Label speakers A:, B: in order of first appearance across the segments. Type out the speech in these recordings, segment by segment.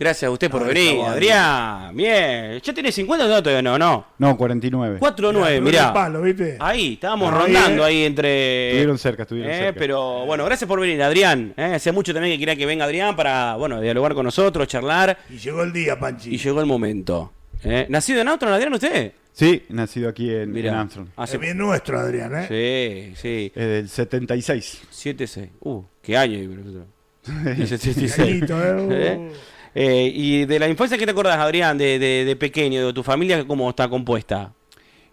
A: Gracias a usted por venir, Adrián. Bien. ¿Ya tiene 50 o todavía no?
B: No, 49.
A: 4-9, mirá.
C: Palo, ¿viste?
A: Ahí, estábamos rondando ahí entre...
B: Estuvieron cerca.
A: Pero bueno, gracias por venir, Adrián. Hace mucho también que quería que venga Adrián para, bueno, dialogar con nosotros, charlar.
C: Y llegó el día, Panchi.
A: Y llegó el momento. ¿Nacido en Armstrong, Adrián, usted?
B: Sí, nacido aquí en Armstrong.
C: Es bien nuestro, Adrián, ¿eh?
A: Sí.
B: Es del 76.
A: 7-6. ¿Qué año? El 76. Y de la infancia, ¿qué te acordás, Adrián, de pequeño, de tu familia, cómo está compuesta?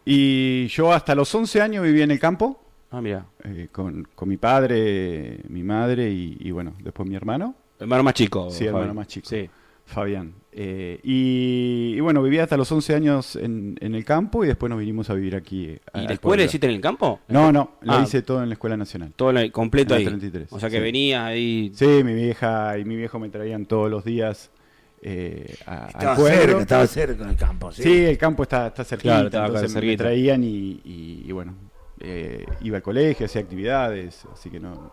B: Y yo hasta los 11 años viví en el campo.
A: Ah, mira.
B: Con mi padre, mi madre y bueno, después mi hermano.
A: Hermano más chico.
B: Sí, hermano más chico.
A: Sí.
B: Fabián. Y bueno, viví hasta los 11 años en el campo y después nos vinimos a vivir aquí.
A: ¿Y la escuela hiciste en el campo?
B: No, lo hice todo en la Escuela Nacional.
A: Todo completo ahí.
B: 33.
A: O sea que venías ahí.
B: Sí, mi vieja y mi viejo me traían todos los días
C: estaba
B: al pueblo.
C: Estaba cerca del campo, ¿sí?
B: Sí, el campo está cerquita,
A: claro,
B: entonces me traían y bueno, iba al colegio, hacía actividades, así que no,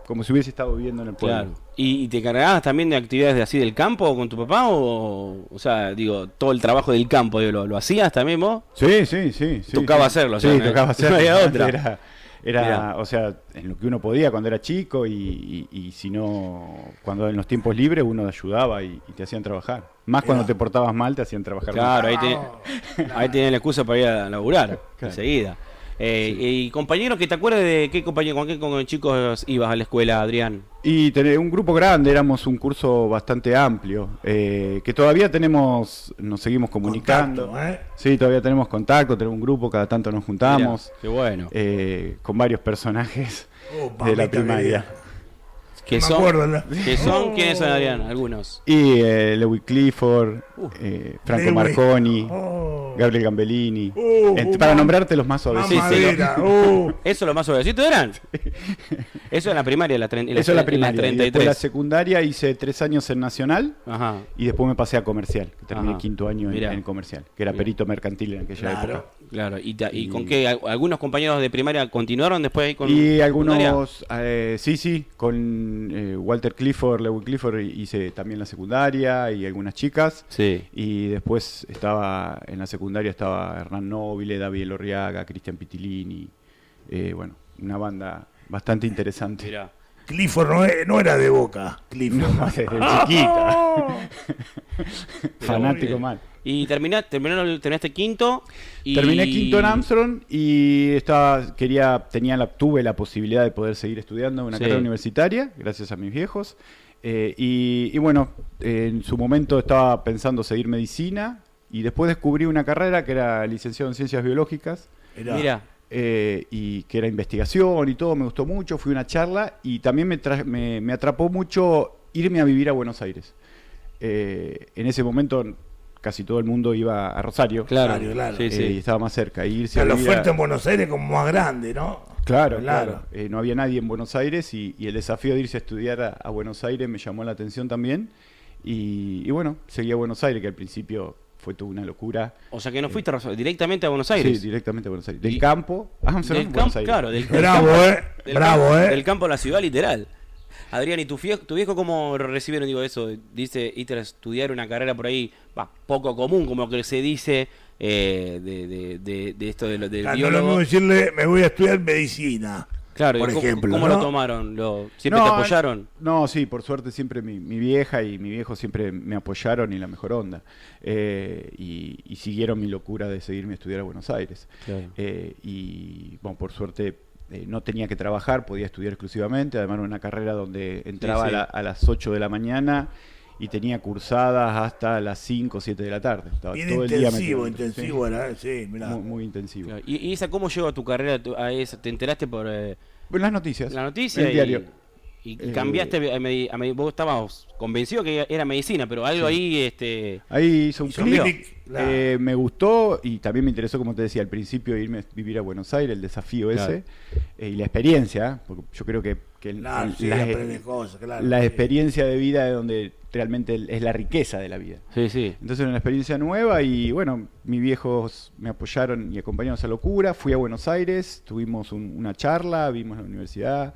B: como si hubiese estado viviendo en el pueblo.
A: Claro. ¿Y te cargabas también de actividades así del campo con tu papá o sea, digo, todo el trabajo del campo, digo, ¿lo hacías también vos?
B: Sí.
A: Tocaba hacerlo,
B: sí, tocaba hacerlo.
A: No había otra.
B: Era, o sea, en lo que uno podía cuando era chico y si no, cuando en los tiempos libres uno ayudaba y te hacían trabajar. Más cuando te portabas mal te hacían trabajar.
A: Claro, ahí tenés la excusa para ir a laburar, enseguida. Y compañeros, que te acuerdas de qué compañero, con qué chicos ibas a la escuela, Adrián?
B: Y tener un grupo grande, éramos un curso bastante amplio, que todavía nos seguimos comunicando.
C: Contacto,
B: Sí, todavía tenemos contacto, tenemos un grupo, cada tanto nos juntamos.
A: Mirá, qué bueno.
B: Con varios personajes de la primaria.
A: ¿Qué son? ¿Quiénes son, Adrián? Algunos.
B: Y Lewis Clifford, Franco Marconi, Gabriel Gambellini. Para nombrarte los más suavecitos.
A: ¿Eso es lo más suavecito eran? Eso en la primaria,
B: eso en la primaria.
A: 33.
B: Y después la secundaria hice 3 años en Nacional.
A: Ajá.
B: Y después me pasé a Comercial. Terminé quinto año en Comercial, que era perito mercantil en aquella época.
A: Claro. ¿Y con qué? ¿Algunos compañeros de primaria continuaron después ahí con
B: y algunos, sí, con Walter Clifford, Lewis Clifford hice también la secundaria y algunas chicas.
A: Sí.
B: Y después en la secundaria estaba Hernán Nobile, David Lorriaga, Cristian Pitilini. Bueno, una banda bastante interesante.
A: Mirá.
C: Clifford no era de Boca. Clifford.
B: No, desde chiquita. Fanático mal.
A: Y terminaste quinto.
B: Terminé quinto en Armstrong y tuve la posibilidad de poder seguir estudiando una carrera universitaria, gracias a mis viejos. Y bueno, en su momento estaba pensando seguir medicina y después descubrí una carrera que era licenciado en Ciencias Biológicas.
A: Mira.
B: Y que era investigación y todo, me gustó mucho, fui a una charla y también me atrapó mucho irme a vivir a Buenos Aires. En ese momento casi todo el mundo iba a Rosario.
C: Claro.
B: Sí. Y estaba más cerca.
C: La oferta en Buenos Aires como más grande, ¿no?
B: Claro. No había nadie en Buenos Aires y el desafío de irse a estudiar a Buenos Aires me llamó la atención también. Y bueno, seguí a Buenos Aires, que al principio fue toda una locura.
A: O sea que no fuiste directamente a Buenos Aires.
B: Sí, directamente a Buenos Aires. Del campo a Buenos Aires.
A: Claro,
C: Bravo,
A: Del campo a la ciudad, literal. Adrián, ¿y tu viejo cómo recibieron, eso? Dice, irte a estudiar una carrera por ahí, poco común, como que se dice, de esto del biólogo.
C: No decirle, me voy a estudiar medicina.
A: Claro,
C: por ejemplo.
A: ¿Cómo lo tomaron? ¿Siempre te apoyaron?
B: No, sí, por suerte siempre mi vieja y mi viejo siempre me apoyaron y la mejor onda. Y siguieron mi locura de seguirme a estudiar a Buenos Aires.
A: Claro.
B: Y bueno, por suerte no tenía que trabajar, podía estudiar exclusivamente. Además era una carrera donde entraba a las 8 de la mañana y tenía cursadas hasta las 5 o 7 de la tarde. Estaba
C: bien
B: todo
C: intensivo,
B: el día
C: intensivo era, sí, mirá.
B: Muy intensivo.
A: Claro. ¿Y esa cómo llegó a tu carrera? ¿A esa? ¿Te enteraste por
B: las noticias?
A: La noticia
B: el diario.
A: Y cambiaste vos estabas convencido que era medicina, pero algo ahí
B: ahí hizo un clic.
C: Claro.
B: Me gustó y también me interesó, como te decía al principio, irme a vivir a Buenos Aires, el desafío ese y la experiencia, porque yo creo que la experiencia de vida es donde realmente es la riqueza de la vida.
A: Sí.
B: Entonces era una experiencia nueva y bueno, mis viejos me apoyaron y acompañaron a esa locura. Fui a Buenos Aires, tuvimos una charla, vimos la universidad.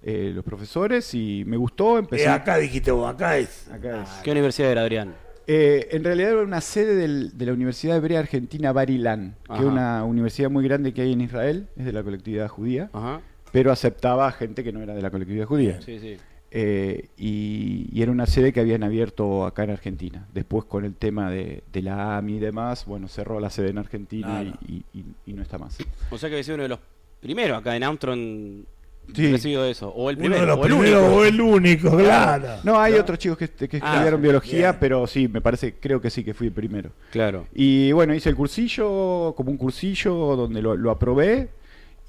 B: los profesores y me gustó. Empecé
C: Acá dijiste vos, acá es.
B: acá es.
A: ¿Qué universidad era, Adrián?
B: En realidad era una sede de la Universidad Hebrea Argentina Bar Ilan, que
A: Ajá.
B: es una universidad muy grande que hay en Israel, es de la colectividad judía,
A: Ajá.
B: pero aceptaba a gente que no era de la colectividad judía.
A: Sí, sí.
B: Y era una sede que habían abierto acá en Argentina. Después con el tema de la AMI y demás, bueno, cerró la sede en Argentina
C: Claro.
B: y no está más.
A: O sea que había sido uno de los primeros acá en Armstrong
B: Sí.
A: recibido eso. O el
C: Uno
A: primero,
C: de los
A: o el
C: primeros
A: único.
C: o el único, claro.
B: No, hay otros chicos que estudiaron biología,
C: bien.
B: pero sí, me parece, creo que sí que fui el primero.
A: Claro.
B: Y bueno, hice el cursillo, como un cursillo donde lo aprobé.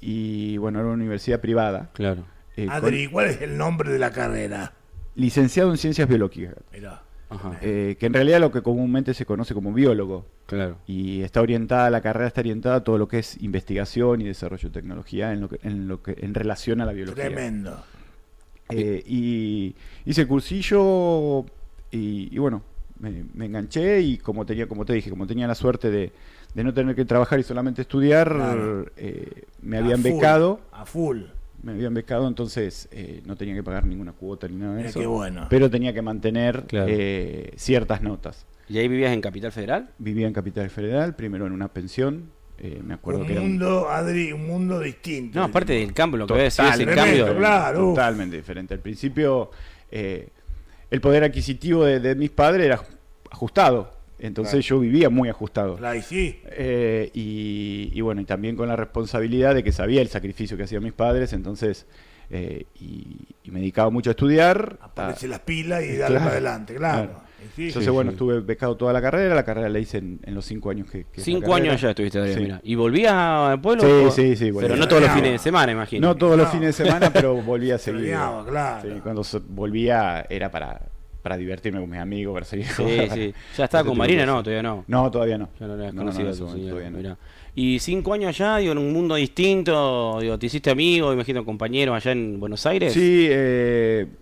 B: Y bueno, era una universidad privada.
A: Claro.
B: con
C: Adri, ¿cuál es el nombre de la carrera?
B: licenciado en ciencias biológicas.
C: Mirá.
A: Ajá.
B: Que en realidad lo que comúnmente se conoce como biólogo.
A: Claro.
B: Y está orientada, la carrera está orientada a todo lo que es investigación y desarrollo de tecnología en relación a la biología.
C: Tremendo.
B: Y hice el cursillo y bueno, me enganché y como te dije, como tenía la suerte de no tener que trabajar y solamente estudiar,
C: Claro.
B: me habían
C: A full,
B: becado.
C: A full.
B: Me habían becado, entonces no tenía que pagar ninguna cuota ni nada de
C: Mirá
B: eso.
C: qué bueno.
B: Pero tenía que mantener
A: Claro.
B: ciertas notas.
A: ¿Y ahí vivías en Capital Federal?
B: Vivía en Capital Federal, primero en una pensión. Me acuerdo
C: Un
B: que era
C: mundo, Adri, un mundo distinto.
A: No, aparte del campo, lo que voy a decir es el
C: Totalmente,
A: cambio.
C: claro.
B: totalmente diferente. Al principio, el poder adquisitivo de mis padres era ajustado. Entonces yo vivía muy ajustado.
C: Claro, y sí.
B: Y bueno, y también con la responsabilidad de que sabía el sacrificio que hacían mis padres, entonces, y me dedicaba mucho a estudiar.
C: Aparece las pilas y
B: Claro,
C: darle para adelante, claro.
B: claro.
C: Y sí.
B: Entonces,
A: Sí,
B: bueno,
A: sí.
B: estuve becado toda la carrera la hice en los 5 años que
A: 5
B: la carrera.
A: años ya estuviste, Adrián,
B: Sí.
A: mira. ¿Y volvías al pueblo?
B: Sí, sí, volvía.
A: Pero no todos los
C: Extrañaba.
A: fines de semana, imagino.
B: No todos los
C: No.
B: fines de semana, pero volvía a seguir.
C: Extrañaba, claro.
B: Sí, cuando volvía era para divertirme con mis amigos, para seguir.
A: Sí, sí. ¿Ya estaba con Marina? No, todavía no.
B: No, todavía no.
A: Ya no le has
B: No,
A: conocido
B: en
A: a
B: ese
A: tu
B: momento
A: señora,
B: todavía no.
A: mirá. Y 5 años allá, digo, en un mundo distinto, digo, ¿te hiciste amigo, imagino, compañeros allá en Buenos Aires?
B: Sí,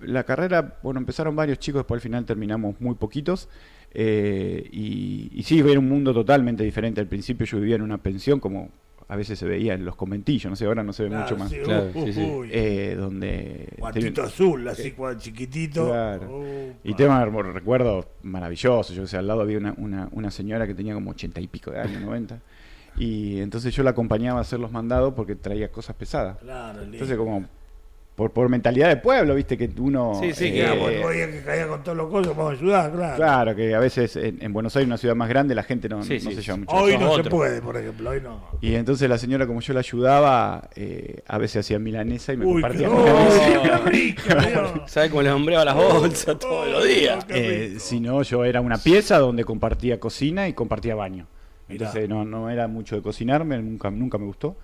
B: la carrera, bueno, empezaron varios chicos, después al final terminamos muy poquitos. Y sí, era un mundo totalmente diferente. Al principio yo vivía en una pensión, como a veces se veía en los conventillos, no sé, ahora no se ve
C: Claro,
B: mucho más.
C: sí,
A: Claro, sí, sí.
B: Donde...
C: Guantito azul, así chiquitito.
B: Claro.
C: Upa.
B: Y tema recuerdos maravillosos. Yo, o sea, al lado había una señora que tenía como 80 y pico de años, 90. Y entonces yo la acompañaba a hacer los mandados porque traía cosas pesadas.
C: Claro, lindo.
B: Entonces, como por mentalidad de pueblo, viste, que uno.
A: Sí, sí,
C: Claro, vos veías que caía con todos los cosas, vamos a ayudar, claro.
B: Claro, que a veces en Buenos Aires, una ciudad más grande, la gente no
A: Sí,
B: se
A: sí.
B: lleva mucho.
C: Hoy
A: Sos
C: no se
A: otro.
C: puede, por ejemplo, hoy no.
B: Y entonces la señora, como yo la ayudaba, a veces hacía milanesa y me
C: Uy,
B: compartía
C: qué,
B: milanesa.
C: qué rico, Dios.
A: ¿Sabes cómo les hombreaba las bolsas todos los días?
C: Qué rico.
B: Si no, yo era una pieza donde compartía cocina y compartía baño.
C: Mirá.
B: Entonces no era mucho de cocinarme, nunca me gustó.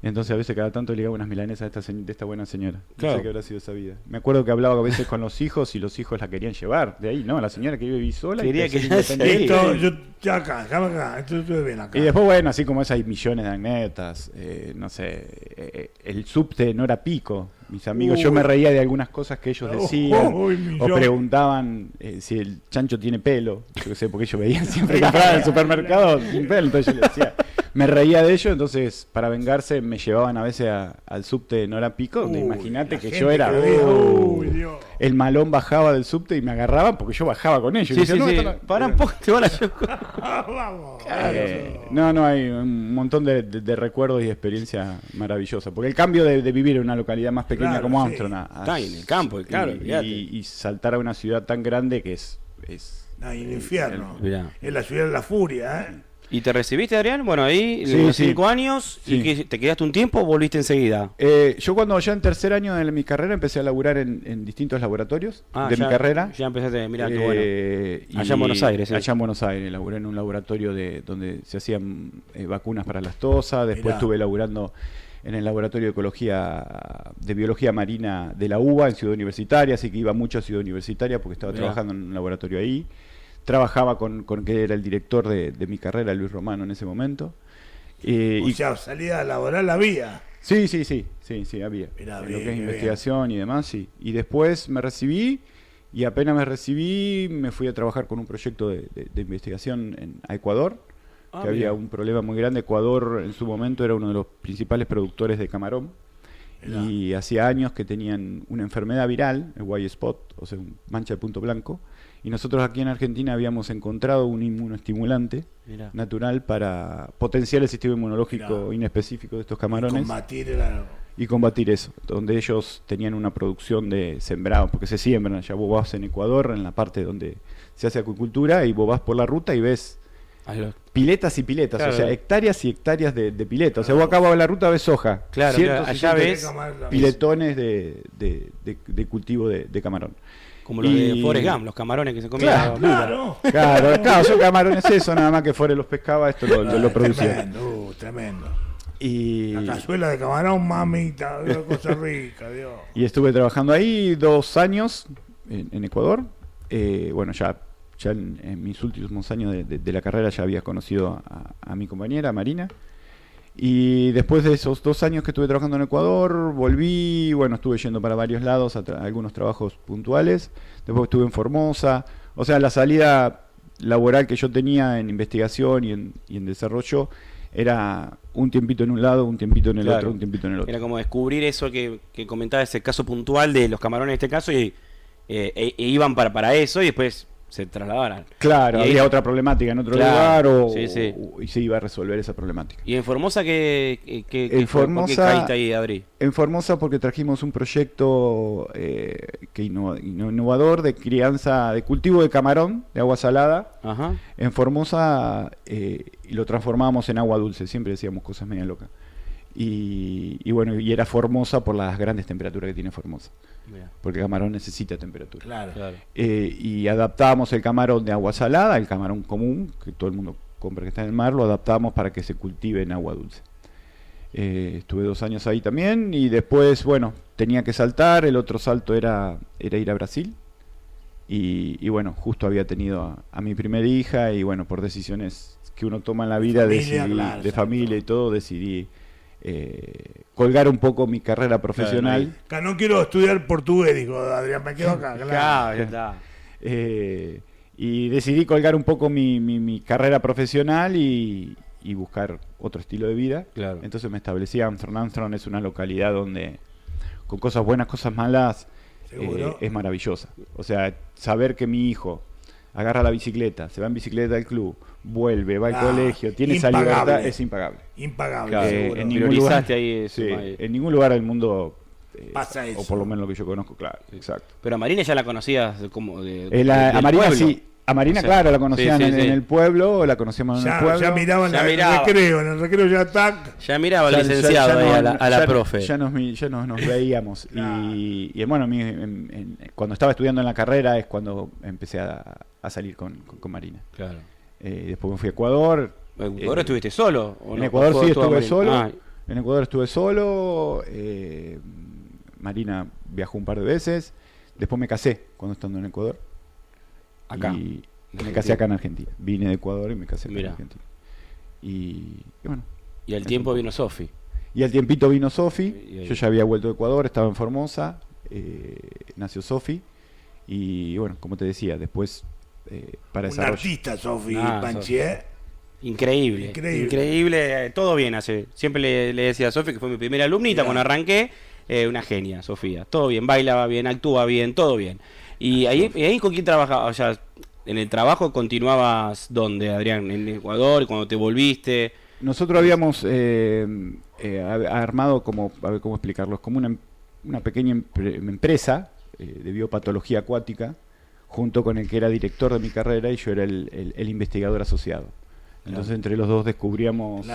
B: Entonces a veces cada tanto le ligaba unas milanesas de esta buena señora. No
A: Claro.
B: sé qué habrá sido esa vida. Me acuerdo que hablaba a veces con los hijos y los hijos la querían llevar. De ahí, no, la señora que vive sola.
A: Quería
B: y que
A: que
B: sea
A: ella
B: independiente.
C: Esto, yo ya acá, déjame acá, esto estuve bien acá.
B: Y después, bueno, así como esas hay millones de anécdotas. No sé, el subte no era pico. Mis amigos, yo
C: Uy.
B: me reía de algunas cosas que ellos decían.
C: Uy,
B: O
C: millón.
B: preguntaban si el chancho tiene pelo. Yo qué sé, porque ellos veían siempre que entraban al supermercado sin pelo. Entonces yo les decía, me reía de ellos. Entonces, para vengarse, me llevaban a veces al subte Nora Pico. Donde
C: Uy,
B: imagínate
C: la
B: que
C: gente
B: yo era.
C: que veía, uy, Dios.
B: El malón bajaba del subte y me agarraban porque yo bajaba con ellos. Y
A: Sí,
B: decía,
A: sí,
B: "No,
A: sí.
B: esto no".
A: Para un poco, te van a llevar.
C: Vamos.
B: No, hay un montón de recuerdos y de experiencias maravillosas. Porque el cambio de vivir en una localidad más pequeña
C: Claro,
B: como
C: sí.
B: Armstrong
A: Está en el campo, claro, olvídate.
B: y saltar a una ciudad tan grande que es
C: No, y el infierno.
A: Mirá.
C: Es la ciudad de la furia, ¿eh?
A: ¿Y te recibiste, Adrián? Bueno, ahí,
B: Sí,
A: los
B: sí.
A: 5 años,
B: Sí.
A: ¿y que te quedaste un tiempo o volviste enseguida?
B: yo cuando ya en tercer año de mi carrera empecé a laburar en distintos laboratorios de
A: ya,
B: mi carrera.
A: Ya empezaste, mirá, qué bueno.
B: Y
A: Allá en Buenos Aires, ¿eh?
B: Allá en Buenos Aires, laburé en un laboratorio donde se hacían vacunas para las tosas. Después
C: Mirá.
B: estuve laburando en el laboratorio de de biología marina de la UBA en Ciudad Universitaria, así que iba mucho a Ciudad Universitaria porque estaba
A: Mirá.
B: trabajando en un laboratorio ahí. Trabajaba con que era el director de mi carrera, Luis Romano, en ese momento.
C: O sea, salida laboral había.
B: Sí, había.
C: Mirá,
B: En
C: bien,
B: lo que es
C: qué
B: investigación y demás, sí. Y después me recibí, y apenas me recibí, me fui a trabajar con un proyecto de investigación a Ecuador, que había un problema muy grande. Ecuador en su momento era uno de los principales productores de camarón, y hacía años que tenían una enfermedad viral, el white spot, o sea, mancha de punto blanco, y nosotros aquí en Argentina habíamos encontrado un inmunoestimulante natural para potenciar el sistema inmunológico inespecífico de estos camarones y combatir eso, donde ellos tenían una producción de sembrados, porque se siembran, ya vos vas en Ecuador, en la parte donde se hace acuicultura, y vos vas por la ruta y ves piletas y piletas, claro, o sea, hectáreas y hectáreas de piletas. O sea, vos acá vas a la ruta, ves soja.
A: Claro, allá ves
B: piletones de cultivo de camarón.
A: Como lo de Forrest Gump, los camarones que se comían.
B: Claro, son camarones eso, nada más que Forrest los pescaba, esto lo producía.
C: Tremendo.
B: Y
C: la cazuela de camarón, mamita, cosa rica, Dios.
B: Y estuve trabajando ahí 2 años en Ecuador. Bueno, ya en mis últimos años de la carrera ya había conocido a mi compañera, Marina. Y después de esos 2 años que estuve trabajando en Ecuador, volví, bueno, estuve yendo para varios lados, a algunos trabajos puntuales. Después estuve en Formosa. O sea, la salida laboral que yo tenía en investigación y en desarrollo era un tiempito en un lado, un tiempito en el otro, un tiempito en el otro.
A: Era como descubrir eso que comentaba, ese caso puntual de los camarones en este caso, y iban para eso y después se trasladaran.
B: Claro, y había otra problemática en otro lugar
A: sí.
B: Y se iba a resolver esa problemática.
A: ¿Y en Formosa qué
B: Formosa,
A: ¿por qué caíste ahí, Adri?
B: En Formosa porque trajimos un proyecto innovador de crianza, de cultivo de camarón, de agua salada.
A: Ajá.
B: En Formosa y lo transformábamos en agua dulce, siempre decíamos cosas medio locas. Y bueno, y era Formosa por las grandes temperaturas que tiene Formosa. Mira. Porque el camarón necesita temperatura.
C: Claro.
B: Y adaptábamos el camarón de agua salada, el camarón común, que todo el mundo compra que está en el mar, lo adaptábamos para que se cultive en agua dulce. Estuve 2 años ahí también y después, bueno, tenía que saltar, el otro salto era ir a Brasil. Y bueno, justo había tenido a mi primera hija y bueno, por decisiones que uno toma en la vida, de familia y todo, decidí colgar un poco mi carrera profesional.
C: Claro, no quiero estudiar portugués, dijo Adrián, me quedo acá.
A: Claro.
B: Y decidí colgar un poco mi carrera profesional y buscar otro estilo de vida.
A: Claro.
B: Entonces me establecí Armstrong. Armstrong es una localidad donde, con cosas buenas, cosas malas, es maravillosa. O sea, saber que mi hijo agarra la bicicleta, se va en bicicleta al club, vuelve, va al colegio, tiene esa libertad, es impagable.
C: Impagable.
B: Claro, en ningún lugar del mundo
C: pasa eso.
B: O por lo menos lo que yo conozco, claro, exacto.
A: Pero a Marina ya la conocías como
B: a Marina pueblo. Sí. A Marina, o sea, claro, la conocían en el pueblo, la conocíamos en el pueblo.
C: Ya miraban en el recreo ya está.
A: Ya miraba al licenciado a la profe.
B: Ya nos veíamos. Y bueno, cuando estaba estudiando en la carrera es cuando empecé a salir con Marina.
A: Claro.
B: Después me fui a Ecuador.
A: ¿En Ecuador estuviste solo?
B: En Ecuador sí estuve solo. En Ecuador estuve solo. Marina viajó un par de veces. Después me casé cuando estando en Ecuador.
A: Acá.
B: Y me casé acá en Argentina. Vine de Ecuador y me casé acá en Argentina. Y bueno.
A: Y al tiempo vino Sofi.
B: Y al tiempito vino Sofi. Yo ya había vuelto de Ecuador, estaba en Formosa. Nació Sofi. Y bueno, como te decía, después para desarrollar.
C: Un artista, Sofi Panchier.
A: Increíble. Todo bien hace. Siempre le decía a Sofi, que fue mi primera alumnita cuando arranqué. Una genia, Sofía. Todo bien, baila bien, actúa bien, todo bien. ¿Y ahí con quién trabajabas? O sea, ¿en el trabajo continuabas dónde, Adrián? ¿En Ecuador? ¿Cuando te volviste?
B: Nosotros habíamos armado, a ver cómo explicarlo, es como una pequeña empresa de biopatología acuática, junto con el que era director de mi carrera y yo era el investigador asociado. Entonces entre los dos descubríamos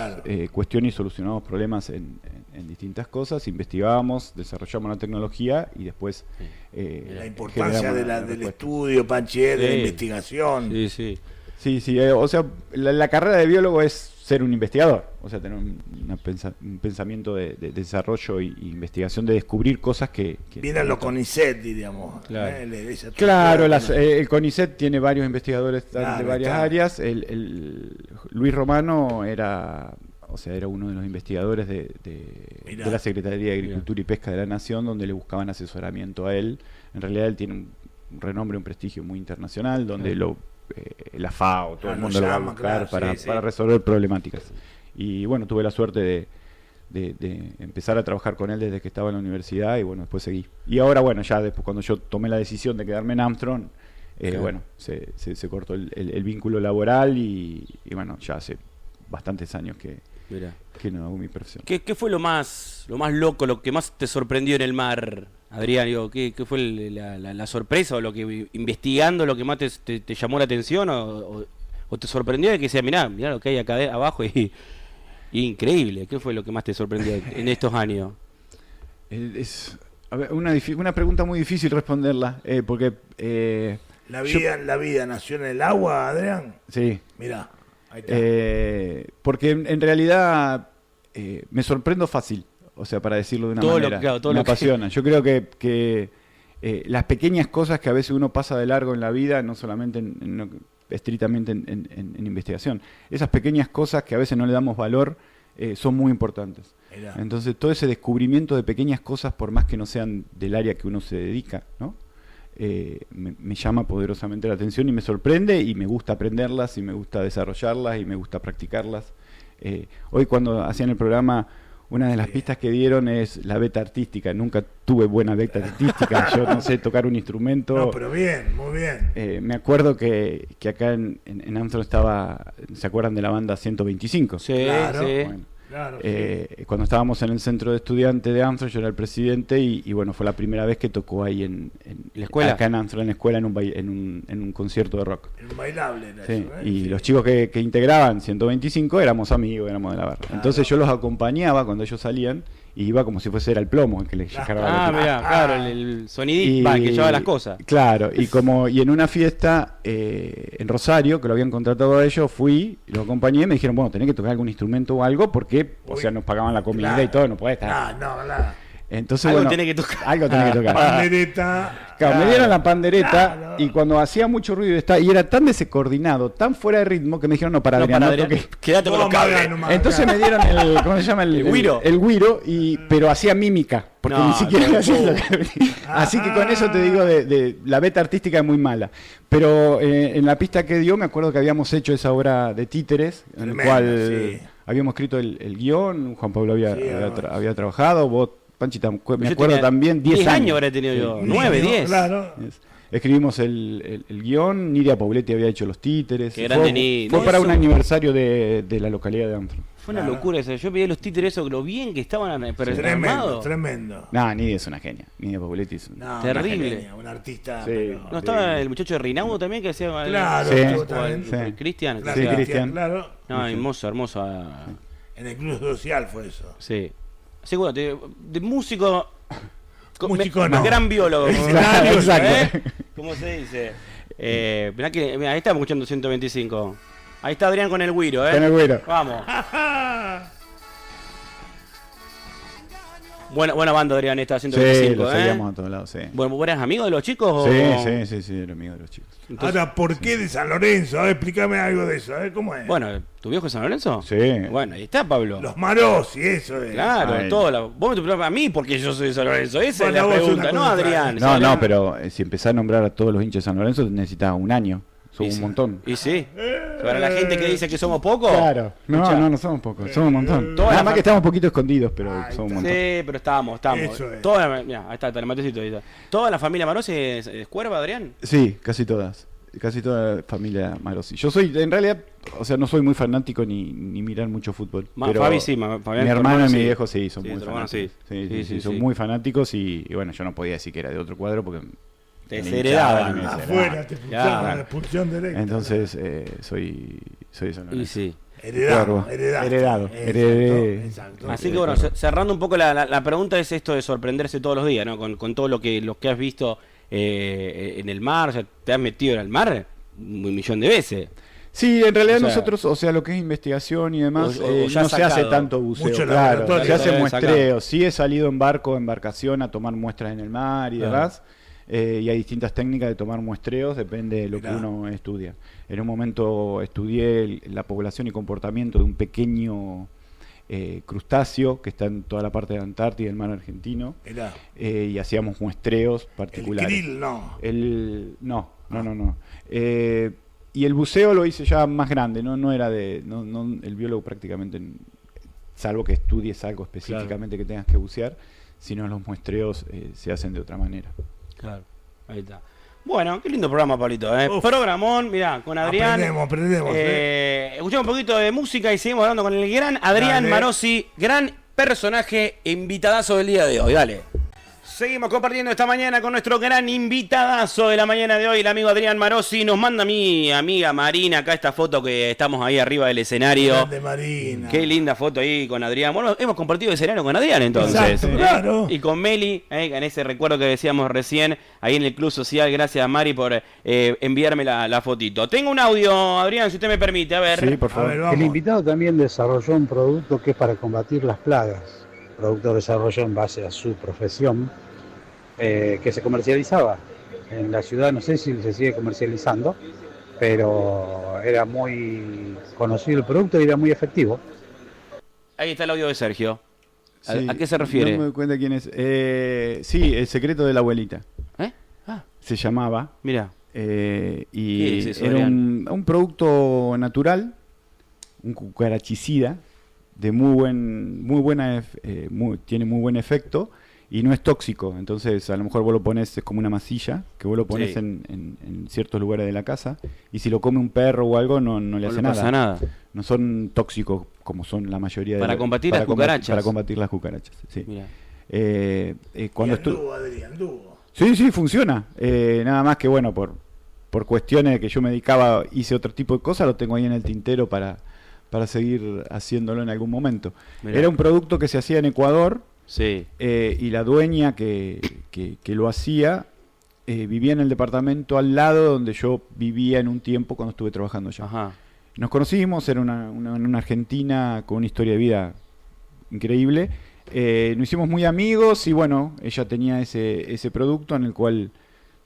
B: cuestiones y solucionábamos problemas en distintas cosas, investigábamos, desarrollamos la tecnología y después
C: la importancia del estudio, Panchier, de la investigación.
B: Sí, o sea, la carrera de biólogo es ser un investigador, o sea, tener un pensamiento de desarrollo e investigación, de descubrir cosas que
C: viene a los CONICET, digamos.
B: Claro, el CONICET tiene varios investigadores de varias áreas. Luis Romano era uno de los investigadores de la Secretaría de Agricultura y Pesca de la Nación, donde le buscaban asesoramiento a él. En realidad él tiene un renombre, un prestigio muy internacional, donde la FAO, todo el mundo lo va a buscar para resolver problemáticas. Y bueno, tuve la suerte de empezar a trabajar con él desde que estaba en la universidad y bueno, después seguí. Y ahora, bueno, ya después cuando yo tomé la decisión de quedarme en Armstrong,
A: Claro.
B: bueno, se cortó el vínculo laboral y bueno, ya hace bastantes años
A: Mirá.
B: que no hago mi profesión.
A: ¿Qué fue lo más loco, lo que más te sorprendió en el mar, Adrián? Digo, ¿qué fue la sorpresa o lo que investigando lo que más te llamó la atención o te sorprendió de que sea, mirá lo que hay acá abajo y increíble? ¿Qué fue lo que más te sorprendió en estos años?
B: Es a ver, una pregunta muy difícil responderla, porque
C: La vida nació en el agua, Adrián.
B: sí.
C: Mirá, ahí está.
B: Porque en realidad me sorprendo fácil, o sea, para decirlo de una manera.
A: Todo
B: me
A: lo que-
B: apasiona. Yo creo que las pequeñas cosas que a veces uno pasa de largo en la vida, no solamente estrictamente en investigación, esas pequeñas cosas que a veces no le damos valor, son muy importantes.
C: Mirá.
B: Entonces, todo ese descubrimiento de pequeñas cosas, por más que no sean del área que uno se dedica, ¿no? Me llama poderosamente la atención y me sorprende y me gusta aprenderlas y me gusta desarrollarlas y me gusta practicarlas. Hoy cuando hacían el programa, una de las pistas que dieron es la beta artística. Nunca tuve buena beta artística, yo no sé tocar un instrumento.
C: No, pero bien, muy bien.
B: Me acuerdo que acá en Armstrong estaba, ¿se acuerdan de la banda 125?
A: Sí,
C: Claro.
A: sí.
B: Bueno,
C: Claro,
B: cuando estábamos en el centro de estudiantes de Armstrong, yo era el presidente y bueno, fue la primera vez que tocó ahí en
A: ¿La escuela?
B: acá en Armstrong, en la escuela, en un concierto de rock.
C: El bailable era
B: Sí,
C: eso, ¿eh?
B: y
C: Sí.
B: los chicos que integraban 125 éramos amigos, éramos de la barra.
C: Claro.
B: Entonces yo los acompañaba cuando ellos salían y iba como si fuese era el plomo el que les
C: Claro.
B: cargaba la
A: Ah,
B: pista.
A: mirá, claro, el sonidito, el que llevaba las cosas.
B: Claro, y en una fiesta en Rosario, que lo habían contratado a ellos, fui, lo acompañé y me dijeron, bueno, tenés que tocar algún instrumento o algo porque, o
C: Uy,
B: sea, nos pagaban la comida
C: claro.
B: y todo, no podés estar.
C: No, nada.
B: Entonces,
A: Algo
B: bueno,
A: tenés que tocar.
B: Algo tenés que tocar.
C: Pandereta.
B: Claro, me dieron la pandereta
C: Claro.
B: y cuando hacía mucho ruido y era tan desencoordinado, tan fuera de ritmo que me dijeron, no, para
A: No,
B: Adrián,
A: para
B: no
A: Adrián,
B: toques.
A: quédate con los
C: Toma,
A: cables.
C: nomás,
B: Entonces
C: acá.
B: me dieron el, ¿cómo se llama?
A: El güiro.
B: El güiro, pero hacía mímica, porque
A: No,
B: ni siquiera
A: no.
B: hacía lo que- Así que con eso te digo, de la beta artística es muy mala. Pero en la pista que dio, me acuerdo que habíamos hecho esa obra de títeres, en el
C: Tremenda,
B: cual
C: sí.
B: habíamos escrito el guión, Juan Pablo
C: Sí,
B: había trabajado, vos, Panchita, me
A: Yo
B: acuerdo
A: tenía
B: también, 10 años.
A: habré tenido yo,
B: Sí.
A: 9, 10.
C: Claro.
B: Escribimos el guión, Nidia Pauletti había hecho los títeres.
A: Qué grande
B: Fue,
A: Nidia.
B: fue
A: No,
B: para
A: eso-
B: un aniversario de la localidad de Armstrong.
A: Fue una
C: Claro.
A: locura esa. Yo veía los títeres esos, lo bien que estaban
C: Tremendo,
A: armados.
C: tremendo.
B: No, Nidia es una genia. Nidia Pauletti es
C: No,
A: Terrible.
C: una genia, un artista.
B: Sí.
C: pero-
A: ¿No estaba el muchacho de Rinaudo también que hacía?
C: Claro,
B: Sí.
C: estuvo
A: O
C: también.
A: el-
B: Sí.
A: el Cristian. que
C: Claro,
B: Sí,
A: hacía-
B: Cristian.
C: Claro.
A: No, hermoso, hermoso.
C: En el club social fue eso.
A: Sí. Así que bueno, de músico.
C: Músico no.
A: Gran biólogo.
B: Claro, exacto.
A: ¿Cómo se dice? Mirá, ahí estamos escuchando 125. Ahí está Adrián con el güiro, ¿eh?
B: Con el güiro.
A: Vamos. Buena banda, Adrián, esta
B: Sí,
A: 125,
B: lo
A: ¿eh?
B: seguíamos a todos lados, sí.
A: Bueno, ¿vos eras amigo de los chicos? o-
B: Sí, era amigo de los chicos.
A: Entonces-
C: Ahora, ¿por qué de San Lorenzo? A ver, explícame algo de eso. A ver, ¿cómo es?
A: Bueno, ¿tu viejo es San Lorenzo?
B: Sí.
A: Bueno, ahí está, Pablo.
C: Los Maros y eso es.
A: Claro,
B: Ay.
A: todo. Vos me preguntás a mí porque yo soy de San Lorenzo. Esa
C: Bueno,
A: es la
C: vos sos
A: pregunta,
C: una
A: no
C: cosa
A: Adrián.
C: extraña.
B: No, pero si empezás a nombrar a todos los hinchas de San Lorenzo, necesitas un año. Son
A: Y
B: un
A: sí.
B: montón.
A: Y sí. Para la gente que dice que somos pocos.
B: Claro.
A: Escuchá.
B: No somos pocos, somos un montón.
A: Toda
B: Nada
A: la
B: más
A: fa-
B: que estamos un poquito escondidos, pero
C: Ahí
B: somos un
C: está.
B: montón.
A: Sí, pero estamos.
C: Eso es.
A: Mirá, ahí está el matecito. Ahí está. ¿Toda la familia Marosi es cuerva, Adrián?
B: Sí, casi todas. Casi toda la familia Marosi. Yo soy, en realidad, o sea, no soy muy fanático ni mirar mucho fútbol. Pero
A: Fabi sí, Fabián,
B: mi
A: tu
B: hermano y
A: sí.
B: mi viejo sí, son
A: Sí,
B: muy
A: tu hermano
B: fanáticos.
A: sí. Sí,
B: Son
A: sí.
B: muy fanáticos y bueno, yo no podía decir que era de otro cuadro porque
A: Te
B: me
A: desheredaban.
B: hinchaban y me
C: Afuera, te expulsaron,
A: Claro.
C: la expulsión directa.
B: Entonces, soy de San
A: Y
B: Lorenzo.
A: sí.
C: Heredado.
B: Cuervo. Heredado.
C: Exacto,
B: Heredé.
C: exacto.
A: Así que bueno, cerrando un poco la pregunta es esto de sorprenderse todos los días, ¿no? Con todo lo que has visto en el mar, o sea, te has metido en el mar un millón de veces.
B: Sí, en realidad
A: O sea,
B: nosotros, o sea, lo que es investigación y demás,
A: o ya
B: no se hace
A: sacado.
B: tanto buceo,
C: Mucho
B: claro,
C: laboratorio.
B: se hace
A: Sacado.
B: muestreo. Sí he salido en barco, embarcación, a tomar muestras en el mar y
A: Claro.
B: demás, y hay distintas técnicas de tomar muestreos, depende de lo que
C: Mirá.
B: uno estudia. En un momento estudié la población y comportamiento de un pequeño crustáceo que está en toda la parte de la Antártida y el mar argentino,
C: Mirá.
B: y hacíamos muestreos
C: El
B: particulares.
C: krill no.
B: No. Y el buceo lo hice ya más grande, no era el biólogo prácticamente salvo que estudies algo específicamente que tengas que bucear, si no los muestreos se hacen de otra manera.
A: Claro, ahí está. Bueno, qué lindo programa, Pablito. Programón, mirá, con Adrián.
C: Aprendemos.
A: Escuchamos un poquito de música y seguimos hablando con el gran Adrián Marosi, gran personaje invitadazo del día de hoy. Dale. Seguimos compartiendo esta mañana con nuestro gran invitadazo de la mañana de hoy, el amigo Adrián Marosi. Nos manda mi amiga Marina acá esta foto que estamos ahí arriba del escenario.
C: Grande Marina.
A: Qué linda foto ahí con Adrián. Bueno, hemos compartido escenario con Adrián entonces.
C: Exacto, claro.
A: Y con Meli, en ese recuerdo que decíamos recién, ahí en el Club Social. Gracias, Mari, por enviarme la fotito. Tengo un audio, Adrián, si usted me permite. A ver.
B: Sí, por favor.
C: A ver,
D: el invitado también desarrolló un producto que es para combatir las plagas. El producto desarrolló en base a su profesión, que se comercializaba en la ciudad, no sé si se sigue comercializando, pero era muy conocido el producto y era muy efectivo.
A: Ahí está el audio de Sergio.
B: Sí,
A: ¿A qué se refiere?
B: No me doy cuenta quién es. Sí, El secreto de la abuelita. Se llamaba.
A: Mira.
B: Y
A: ¿Qué es eso,
B: era un producto natural, un cucarachicida de tiene muy buen efecto y no es tóxico. Entonces a lo mejor vos lo pones, es como una masilla que vos lo pones
A: Sí.
B: en ciertos lugares de la casa, y si lo come un perro o algo no le hace
A: pasa nada.
B: No son tóxicos como son la mayoría
A: Para
B: de
A: combatir las cucarachas.
B: Para combatir las cucarachas, sí.
A: Mira.
B: Cuando
C: Anduvo.
B: Sí, funciona. Nada más que bueno, por cuestiones de que yo me dedicaba, hice otro tipo de cosas, lo tengo ahí en el tintero para seguir haciéndolo en algún momento.
A: Mirá.
B: Era un producto que se hacía en Ecuador,
A: Sí.
B: y la dueña que lo hacía vivía en el departamento al lado donde yo vivía en un tiempo cuando estuve trabajando allá.
A: Ajá.
B: Nos conocimos, era una argentina con una historia de vida increíble. Nos hicimos muy amigos y bueno, ella tenía ese producto en el cual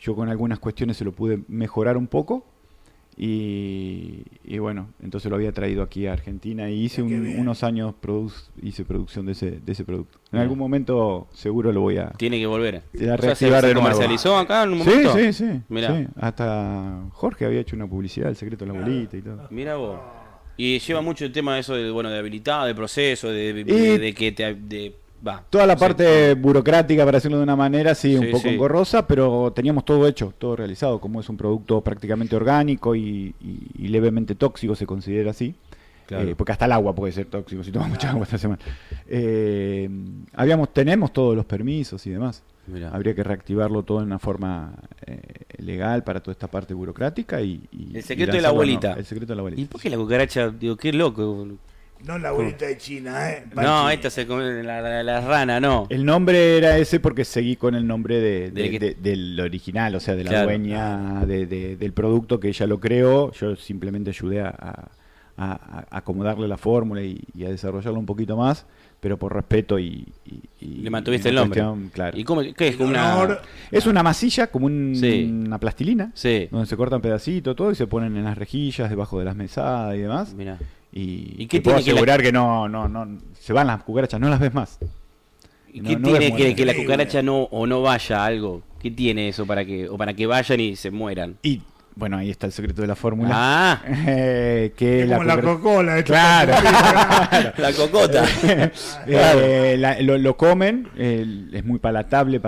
B: yo con algunas cuestiones se lo pude mejorar un poco. Y bueno, entonces lo había traído aquí a Argentina y hice unos años hice producción de ese producto. En algún momento seguro lo voy a
A: Tiene que volver.
B: reactivar de
A: ¿Se
B: nuevo.
A: comercializó acá en un momento?
B: Sí.
A: Mirá.
B: Sí. Hasta Jorge había hecho una publicidad, El secreto de la abuelita y todo.
A: Mira vos. Y lleva mucho el tema de eso de habilidad, de proceso, de que te... Va.
B: Toda la parte burocrática, para decirlo de una manera, sí, un poco
A: sí.
B: engorrosa, pero teníamos todo hecho, todo realizado. Como es un producto prácticamente orgánico y levemente tóxico, se considera así.
A: Claro.
B: Porque hasta el agua puede ser tóxico si tomas mucha agua esta semana. Tenemos todos los permisos y demás.
A: Mirá.
B: Habría que reactivarlo todo en una forma legal para toda esta parte burocrática y
A: El secreto de la abuelita.
B: El secreto de la abuelita.
A: ¿Y por qué la cucaracha? Digo, qué loco.
C: No la abuelita de China,
A: No,
C: Panchi.
A: esta se come la rana, no.
B: El nombre era ese porque seguí con el nombre
A: Del
B: del original, o sea, de la
A: Claro.
B: dueña del producto que ella lo creó. Yo simplemente ayudé a acomodarle la fórmula y a desarrollarlo un poquito más, pero por respeto y
A: Le mantuviste
B: y
A: el
B: una
A: nombre.
B: cuestión, claro.
A: ¿Y cómo, qué es? Como
C: Honor.
B: Es una masilla, como
A: Sí.
B: una plastilina,
A: Sí.
B: donde se cortan pedacitos, todo, y se ponen en las rejillas, debajo de las mesadas y demás.
A: Mirá.
B: Y
A: qué
B: te puedo
A: tiene que
B: asegurar que no, se van las cucarachas, no las ves más.
A: ¿Y
B: No,
A: qué
B: no
A: tiene
B: ves
A: que
B: muerte.
A: la cucaracha no vaya a algo? ¿Qué tiene eso para que vayan y se mueran?
B: Y bueno, ahí está el secreto de la fórmula.
A: Ah,
B: Que
C: Es como la Coca-Cola. hecha
B: Claro.
A: la cocota.
B: Lo comen, es muy palatable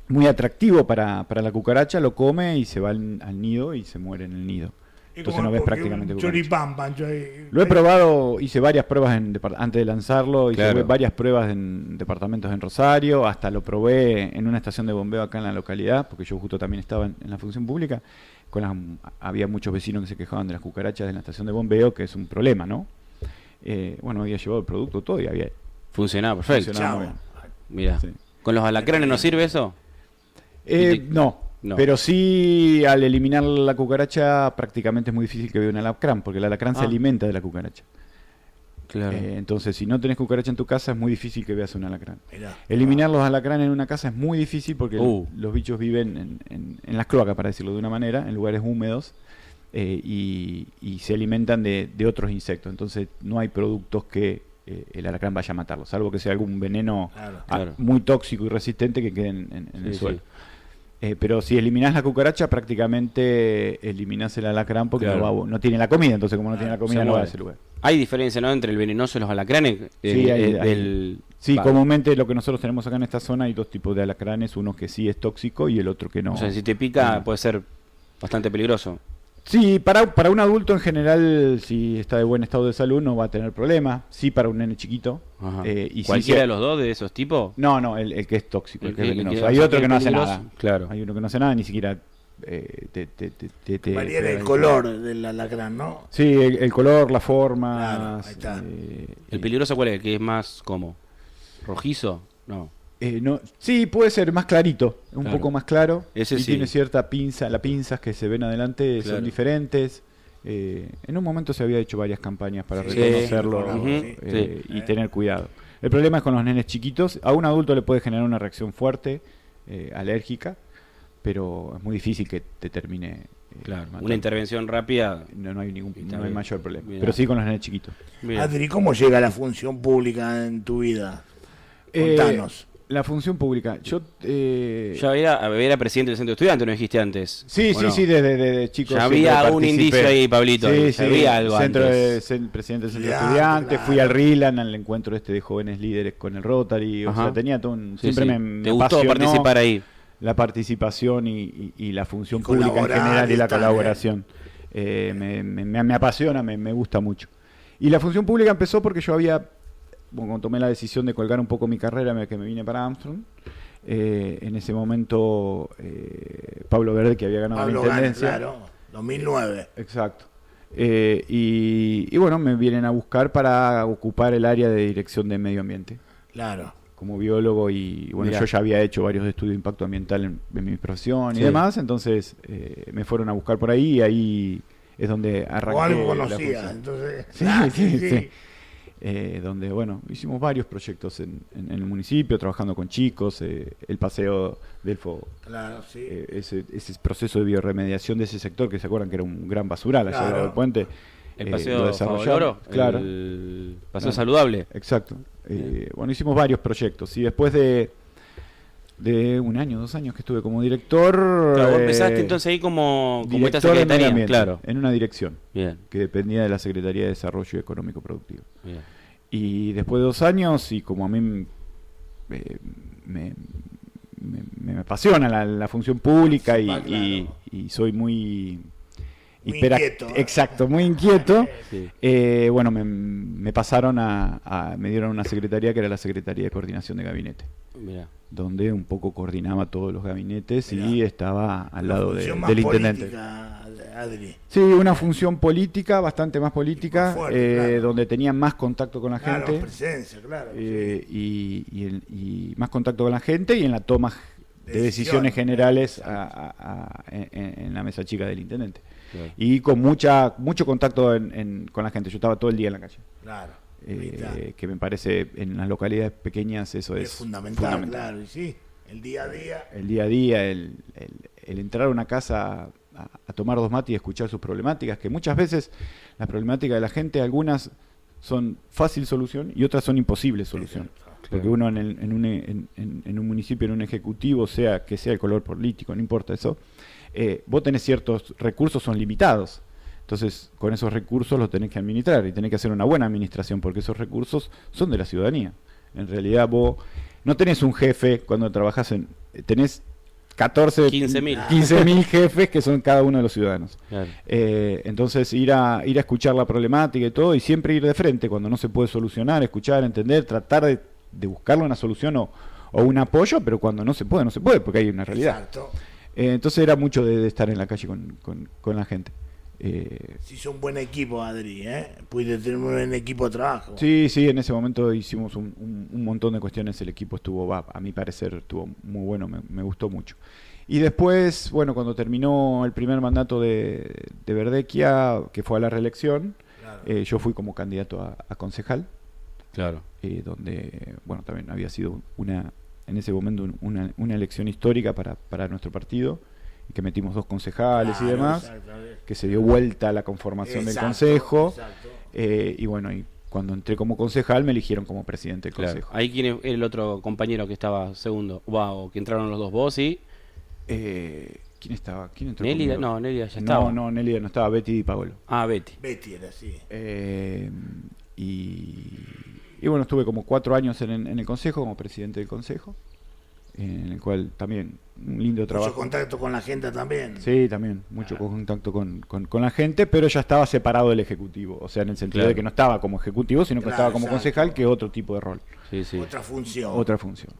B: muy atractivo para la cucaracha, lo come y se va al nido y se muere en el nido.
C: Es
B: Entonces
C: como
B: no ves
C: un
B: prácticamente cucaracha.
C: choripán, Pancho. Ahí.
B: Lo he probado, hice varias pruebas antes de lanzarlo, hice
A: Claro.
B: varias pruebas en departamentos en Rosario, hasta lo probé en una estación de bombeo acá en la localidad, porque yo justo también estaba en la función pública. Había muchos vecinos que se quejaban de las cucarachas en la estación de bombeo, que es un problema, ¿no? Bueno, había llevado el producto todo y había
A: Funcionaba perfecto.
B: funcionado muy
C: Chao.
B: bien.
A: Mira.
B: Sí.
A: ¿Con los alacranes no sirve eso?
B: No, pero sí al eliminar la cucaracha prácticamente es muy difícil que vea un alacrán, porque el alacrán se alimenta de la cucaracha.
A: Claro.
B: Entonces, si no tenés cucaracha en tu casa, es muy difícil que veas un alacrán.
C: Mirá.
B: Eliminar los alacranes en una casa es muy difícil porque
A: Uh.
B: los bichos viven en las cloacas, para decirlo de una manera, en lugares húmedos, y se alimentan de otros insectos. Entonces, no hay productos que el alacrán vaya a matarlos, salvo que sea algún veneno
C: Claro.
A: Claro.
B: muy tóxico y resistente que quede en el
A: Sí,
B: suelo.
A: sí.
B: Pero si eliminás la cucaracha, prácticamente eliminás el alacrán porque no tiene la comida. Entonces, como no tiene la comida, no va a ese lugar.
A: ¿Hay diferencia, no, entre el venenoso y los alacranes?
B: Sí, comúnmente lo que nosotros tenemos acá en esta zona hay dos tipos de alacranes, uno que sí es tóxico y el otro que no.
A: O sea, si te pica puede ser bastante peligroso.
B: Sí, para un adulto en general, si está de buen estado de salud, no va a tener problema. Sí, para un nene chiquito.
A: Y ¿cualquiera de los dos de esos tipos?
B: No, el que es tóxico, el que es venenoso. Hay otro que no hace nada.
A: Claro.
B: Hay uno que no hace nada, ni siquiera...
C: Varía el color del alacrán, ¿no?
B: Sí, el color, la forma.
C: Claro, ahí está.
A: ¿El peligroso cuál es? ¿Que es más como rojizo? No.
B: No, sí, puede ser más clarito, un poco más claro.
A: Ese
B: y
A: sí.
B: tiene cierta pinza, las pinzas que se ven adelante son diferentes. En un momento se había hecho varias campañas para reconocerlo y tener cuidado. El problema es con los nenes chiquitos. A un adulto le puede generar una reacción fuerte, alérgica, pero es muy difícil que te termine.
A: Una intervención rápida.
B: No hay mayor problema. Pero sí con los nenes chiquitos.
C: Adri, ¿cómo llega la función pública en tu vida? Contanos.
B: La función pública. Yo
A: era presidente del centro de estudiantes, ¿no dijiste antes?
B: Sí, desde chicos.
A: Ya había algún indicio ahí, Pablito.
B: Sí,
A: había algo
B: antes. Presidente del centro de estudiantes. Fui al RILAN, al encuentro de jóvenes líderes con el Rotary. O sea, tenía todo un... Siempre me
A: gustó participar ahí.
B: La participación y la función pública en general y la colaboración. Me apasiona, me gusta mucho. Y la función pública empezó porque yo cuando tomé la decisión de colgar un poco mi carrera, que me vine para Armstrong, en ese momento Pablo Verde, que había ganado la intendencia.
C: Claro, 2009.
B: Exacto. Y bueno, me vienen a buscar para ocupar el área de dirección de medio ambiente.
C: Claro.
B: Como biólogo y bueno, yo ya había hecho varios estudios de impacto ambiental en mi profesión y demás, entonces me fueron a buscar por ahí y ahí es donde arranqué.
C: O algo conocía, entonces.
B: Sí. Donde, bueno, hicimos varios proyectos en el municipio, trabajando con chicos, el paseo Delfo, ese proceso de biorremediación de ese sector, que se acuerdan que era un gran basural allá al lado del puente.
A: El paseo
B: desarrollado,
A: claro. El paseo saludable.
B: Exacto. Bueno, hicimos varios proyectos y después de 1 año, 2 años que estuve como director.
A: Claro, vos empezaste entonces ahí como esta secretaría,
B: en una dirección que dependía de la Secretaría de Desarrollo Económico Productivo. Bien. Y después de 2 años, y como a mí me apasiona la función pública y soy muy
C: inquieto.
B: Exacto, muy inquieto. Bueno, me pasaron me dieron una secretaría que era la Secretaría de Coordinación de Gabinete. Mirá. Donde un poco coordinaba todos los gabinetes y estaba al lado del intendente.
C: Adri.
B: Sí, una función política, bastante más política, fuerte, donde tenía más contacto con la gente.
C: Presencia,
B: y más contacto con la gente y en la toma de decisiones generales en la mesa chica del intendente. Claro. Y con mucho contacto con la gente. Yo estaba todo el día en la calle.
C: Claro.
B: Que me parece en las localidades pequeñas eso es
C: fundamental. Claro, y sí, el día a día.
B: El día a día, el entrar a una casa a tomar 2 mates y escuchar sus problemáticas, que muchas veces las problemáticas de la gente, algunas son fácil solución y otras son imposible solución. Claro. Porque uno en un municipio, en un ejecutivo, que sea el color político, no importa eso, vos tenés ciertos recursos, son limitados. Entonces, con esos recursos los tenés que administrar y tenés que hacer una buena administración porque esos recursos son de la ciudadanía. En realidad vos no tenés un jefe cuando trabajás tenés 15.000 jefes que son cada uno de los ciudadanos. Claro. Entonces ir a escuchar la problemática y todo y siempre ir de frente cuando no se puede solucionar, escuchar, entender, tratar de buscarle una solución o un apoyo, pero cuando no se puede porque hay una realidad.
C: Exacto.
B: Entonces era mucho de estar en la calle con la gente.
C: Si hizo un buen equipo, Adri, pudiste tener un buen equipo de trabajo.
B: Sí, en ese momento hicimos un montón de cuestiones. El equipo estuvo, a mi parecer, estuvo muy bueno, me gustó mucho. Y después, bueno, cuando terminó el primer mandato de Verdequia, que fue a la reelección, claro. Yo fui como candidato a concejal. Claro. Donde, bueno, también había sido en ese momento una elección histórica para nuestro partido. Que metimos 2 concejales y demás, que se dio vuelta a la conformación del consejo, y bueno, y cuando entré como concejal me eligieron como presidente del consejo.
A: Ahí quién es el otro compañero que estaba segundo, o que entraron los 2, vos y
B: ¿Quién estaba? ¿Quién entró
A: Nélida,
B: conmigo?
A: no, Nélida ya estaba.
B: No, Nélida no estaba, Betty Di Paolo.
A: Ah, Betty.
C: Betty era así.
B: Y bueno, estuve como 4 años en el consejo, como presidente del consejo, en el cual también un lindo trabajo.
C: Mucho contacto con la gente también.
B: Sí, también, mucho contacto con la gente, pero ya estaba separado del ejecutivo, o sea, en el sentido de que no estaba como ejecutivo, sino que estaba como concejal, que es otro tipo de rol.
A: Sí, sí.
C: Otra función.
B: Otra función.